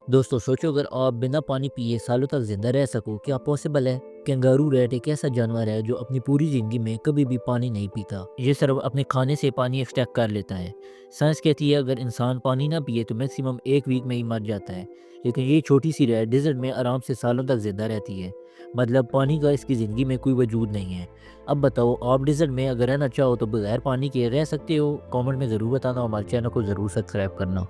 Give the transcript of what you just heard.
दोस्तों सोचो, अगर आप बिना पानी पिए सालों तक जिंदा रह सको, क्या पॉसिबल है? कैंगारू रैट एक ऐसा जानवर है जो अपनी पूरी जिंदगी में कभी भी पानी नहीं पीता। ये सिर्फ अपने खाने से पानी एक्सट्रैक्ट कर लेता है। साइंस कहती है अगर इंसान पानी ना पिए तो मैक्सिमम 1 वीक में ही मर जाता है। लेकिन ये छोटी सी रैट डिजर्ट में आराम से सालों तक जिंदा रहती है। मतलब पानी का इसकी ज़िंदगी में कोई वजूद नहीं है। अब बताओ, आप डिजर्ट में अगर रहना चाहो तो बगैर पानी के रह सकते हो? कमेंट में ज़रूर बताना, हमारे चैनल को ज़रूर सब्सक्राइब करना।